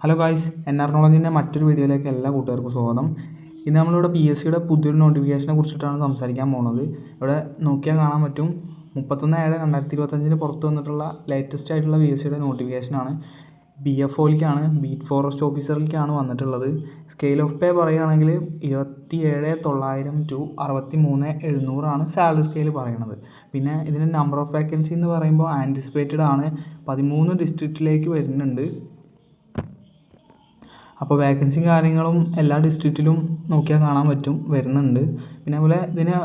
Hello guys, NR നോളജിൻ്റെ മറ്റൊരു വീഡിയോയിലേക്ക് എല്ലാ കൂട്ടുകാർക്കും സ്വാഗതം. ഇന്ന് നമ്മളിവിടെ PSCയുടെ പുതിയൊരു നോട്ടിഫിക്കേഷനെ കുറിച്ചിട്ടാണ് സംസാരിക്കാൻ പോകുന്നത്. ഇവിടെ നോക്കിയാൽ കാണാൻ പറ്റും 31/7/2025 പുറത്ത് വന്നിട്ടുള്ള ലേറ്റസ്റ്റ് ആയിട്ടുള്ള PSCയുടെ നോട്ടിഫിക്കേഷനാണ്. BFOയിലേക്കാണ്, ബീറ്റ് ഫോറസ്റ്റ് ഓഫീസറിലേക്കാണ് വന്നിട്ടുള്ളത്. സ്കെയിൽ ഓഫ് പേ പറയുകയാണെങ്കിൽ 27,900 to 63,700 സാലറി സ്കെയിൽ പറയുന്നത്. പിന്നെ ഇതിൻ്റെ നമ്പർ ഓഫ് വേക്കൻസി എന്ന് പറയുമ്പോൾ ആൻറ്റിസിപ്പേറ്റഡ് ആണ്, 13 ഡിസ്ട്രിക്റ്റിലേക്ക് വരുന്നുണ്ട്. അപ്പോൾ വേക്കൻസിയും കാര്യങ്ങളും എല്ലാ ഡിസ്ട്രിക്റ്റിലും നോക്കിയാൽ കാണാൻ പറ്റും, വരുന്നുണ്ട്. പിന്നെ അതുപോലെ ഇതിന്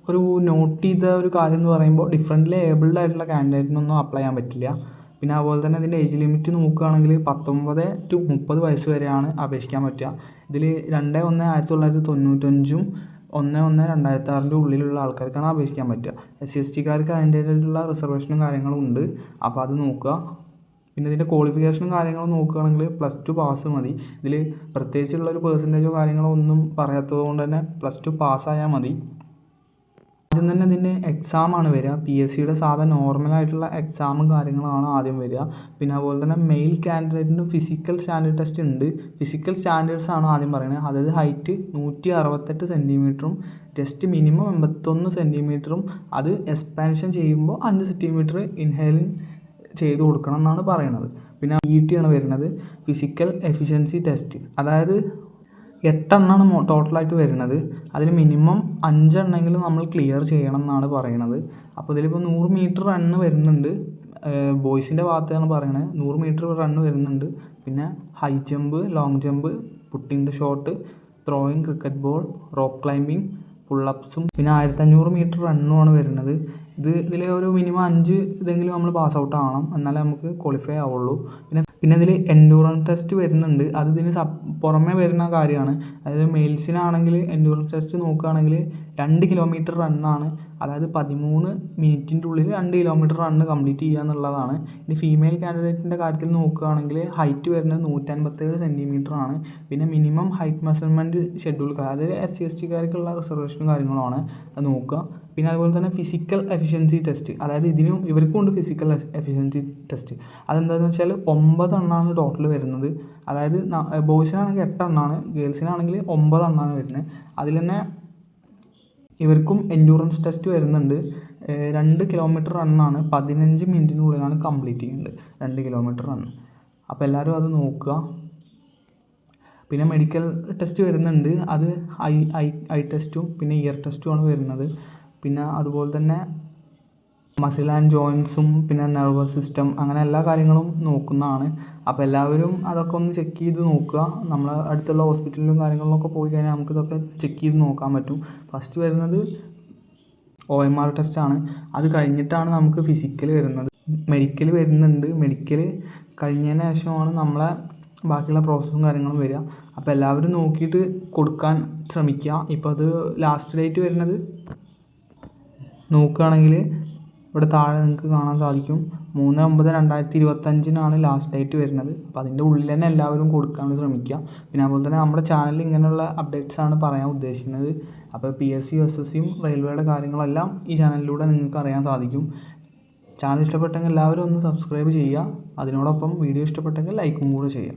ഒരു നോട്ട് ചെയ്ത ഒരു കാര്യം എന്ന് പറയുമ്പോൾ ഡിഫറൻ്റ്ലി ഏബിൾഡ് ആയിട്ടുള്ള കാൻഡിഡേറ്റിനൊന്നും അപ്ലൈ ചെയ്യാൻ പറ്റില്ല. പിന്നെ അതുപോലെ തന്നെ ഇതിൻ്റെ ഏജ് ലിമിറ്റ് നോക്കുകയാണെങ്കിൽ 19 to 30 വയസ്സ് വരെയാണ് അപേക്ഷിക്കാൻ പറ്റുക. ഇതിൽ 2/1/1995 1/1/2006 ഉള്ളിലുള്ള ആൾക്കാർക്കാണ് അപേക്ഷിക്കാൻ പറ്റുക. SC/STക്കാർക്ക് അതിൻ്റേതായിട്ടുള്ള റിസർവേഷനും കാര്യങ്ങളും ഉണ്ട്, അപ്പോൾ അത് നോക്കുക. പിന്നെ ഇതിൻ്റെ ക്വാളിഫിക്കേഷനും കാര്യങ്ങളും നോക്കുകയാണെങ്കിൽ +2 പാസ് മതി. ഇതിൽ പ്രത്യേകിച്ചുള്ളൊരു പെർസെൻറ്റേജോ കാര്യങ്ങളോ ഒന്നും പറയാത്തത് കൊണ്ട് തന്നെ +2 പാസ്സായാൽ മതി. ആദ്യം തന്നെ ഇതിൻ്റെ എക്സാമാണ് വരിക. PSCയുടെ സാധാ നോർമലായിട്ടുള്ള എക്സാമും കാര്യങ്ങളാണ് ആദ്യം വരിക. പിന്നെ അതുപോലെ തന്നെ മെയിൽ കാൻഡിഡേറ്റിന് ഫിസിക്കൽ സ്റ്റാൻഡേർഡ് ടെസ്റ്റ് ഉണ്ട്. ഫിസിക്കൽ സ്റ്റാൻഡേർഡ്സ് ആണ് ആദ്യം പറയുന്നത്. അതായത് ഹൈറ്റ് 168 സെൻറ്റിമീറ്ററും ചെസ്റ്റ് മിനിമം 81 സെൻറ്റിമീറ്ററും അത് എക്സ്പാൻഷൻ ചെയ്യുമ്പോൾ 5 സെൻറ്റിമീറ്റർ ഇൻഹേലിംഗ് ചെയ്ത് കൊടുക്കണം എന്നാണ് പറയുന്നത്. പിന്നെ ET ആണ് വരുന്നത്, ഫിസിക്കൽ എഫിഷ്യൻസി ടെസ്റ്റ്. അതായത് 8 എണ്ണമാണ് ടോട്ടലായിട്ട് വരുന്നത്. അതിൽ മിനിമം 5 എണ്ണമെങ്കിലും നമ്മൾ ക്ലിയർ ചെയ്യണം എന്നാണ് പറയുന്നത്. അപ്പോൾ ഇതിലിപ്പോൾ 100 മീറ്റർ റണ്ണ് വരുന്നുണ്ട്. ബോയ്സിൻ്റെ ഭാഗത്താണ് പറയുന്നത്. 100 മീറ്റർ റണ്ണ് വരുന്നുണ്ട്. പിന്നെ high jump, long jump, putting the shot, throwing cricket ball, rope climbing, പുള്ളപ്സും പിന്നെ 1500 മീറ്റർ റണ്ണുമാണ് വരുന്നത്. ഇതിൽ ഒരു മിനിമം 5 ഇതെങ്കിലും നമ്മൾ പാസ് ഔട്ട് ആവണം, എന്നാലേ നമുക്ക് ക്വാളിഫൈ ആവുള്ളൂ. പിന്നെ ഇതിൽ എൻഡ്യൂറൻസ് ടെസ്റ്റ് വരുന്നുണ്ട്. അത് ഇതിന് പുറമേ വരുന്ന കാര്യമാണ്. അതായത് മെയിൽസിനാണെങ്കിൽ എൻഡ്യൂറൻസ് ടെസ്റ്റ് നോക്കുകയാണെങ്കിൽ 2 കിലോമീറ്റർ റണ്ണാണ്. അതായത് 13 മിനിറ്റിൻ്റെ ഉള്ളിൽ 2 കിലോമീറ്റർ റണ്ണ് കംപ്ലീറ്റ് ചെയ്യുക എന്നുള്ളതാണ്. ഇനി ഫീമെയിൽ കാൻഡിഡേറ്റിൻ്റെ കാര്യത്തിൽ നോക്കുകയാണെങ്കിൽ ഹൈറ്റ് വരുന്നത് 157 സെൻറ്റിമീറ്റർ ആണ്. പിന്നെ മിനിമം ഹൈറ്റ് മെഷർമെൻറ്റ് ഷെഡ്യൂൾ, അതായത് SC/STക്കാർക്കുള്ള റിസർവേഷനും കാര്യങ്ങളുമാണ് അത് നോക്കുക. പിന്നെ അതുപോലെ തന്നെ ഫിസിക്കൽ എഫിഷ്യൻസി ടെസ്റ്റ്, അതായത് ഇവർക്കും ഉണ്ട് ഫിസിക്കൽ എഫിഷ്യൻസി ടെസ്റ്റ്. അതെന്താണെന്ന് വെച്ചാൽ 9 എണ്ണമാണ് ടോട്ടൽ വരുന്നത്. അതായത് ബോയ്സിനാണെങ്കിൽ 8 എണ്ണമാണ്, ഗേൾസിനാണെങ്കിൽ 9 എണ്ണമാണ് വരുന്നത്. അതിൽ തന്നെ ഇവർക്കും എൻഡ്യൂറൻസ് ടെസ്റ്റ് വരുന്നുണ്ട്. 2 കിലോമീറ്റർ റണ്ണാണ്, 15 മിനിറ്റിനുള്ളിലാണ് കംപ്ലീറ്റ് ചെയ്യുന്നത് 2 കിലോമീറ്റർ റണ്ണ്. അപ്പോൾ എല്ലാവരും അത് നോക്കുക. പിന്നെ മെഡിക്കൽ ടെസ്റ്റ് വരുന്നുണ്ട്. അത് ഐ ടെസ്റ്റും പിന്നെ ഇയർ ടെസ്റ്റുമാണ് വരുന്നത്. പിന്നെ അതുപോലെ തന്നെ മസിൽ ആൻഡ് ജോയിൻസും പിന്നെ നെർവസ് സിസ്റ്റം, അങ്ങനെ എല്ലാ കാര്യങ്ങളും നോക്കുന്നതാണ്. അപ്പോൾ എല്ലാവരും അതൊക്കെ ഒന്ന് ചെക്ക് ചെയ്ത് നോക്കുക. നമ്മൾ അടുത്തുള്ള ഹോസ്പിറ്റലിലും കാര്യങ്ങളിലൊക്കെ പോയി കഴിഞ്ഞാൽ നമുക്കിതൊക്കെ ചെക്ക് ചെയ്ത് നോക്കാൻ പറ്റും. ഫസ്റ്റ് വരുന്നത് OMR ടെസ്റ്റാണ്. അത് കഴിഞ്ഞിട്ടാണ് നമുക്ക് ഫിസിക്കൽ വരുന്നത്. മെഡിക്കൽ വരുന്നുണ്ട്. മെഡിക്കൽ കഴിഞ്ഞതിന് ശേഷമാണ് നമ്മളെ ബാക്കിയുള്ള പ്രോസസ്സും കാര്യങ്ങളും വരിക. അപ്പോൾ എല്ലാവരും നോക്കിയിട്ട് കൊടുക്കാൻ ശ്രമിക്കുക. ഇപ്പോൾ അത് ലാസ്റ്റ് ഡേറ്റ് വരുന്നത് നോക്കുകയാണെങ്കിൽ ഇവിടെ താഴെ നിങ്ങൾക്ക് കാണാൻ സാധിക്കും, 3/9/2025 ലാസ്റ്റ് ഡേറ്റ് വരുന്നത്. അപ്പോൾ അതിൻ്റെ ഉള്ളിൽ തന്നെ എല്ലാവരും കൊടുക്കാൻ ശ്രമിക്കുക. പിന്നെ അതുപോലെ തന്നെ നമ്മുടെ ചാനലിൽ ഇങ്ങനെയുള്ള അപ്ഡേറ്റ്സാണ് പറയാൻ ഉദ്ദേശിക്കുന്നത്. അപ്പോൾ PSC SSCയും റെയിൽവേയുടെ കാര്യങ്ങളെല്ലാം ഈ ചാനലിലൂടെ നിങ്ങൾക്ക് അറിയാൻ സാധിക്കും. ചാനൽ ഇഷ്ടപ്പെട്ടെങ്കിൽ എല്ലാവരും ഒന്ന് സബ്സ്ക്രൈബ് ചെയ്യുക. അതിനോടൊപ്പം വീഡിയോ ഇഷ്ടപ്പെട്ടെങ്കിൽ ലൈക്കും കൂടെ ചെയ്യുക.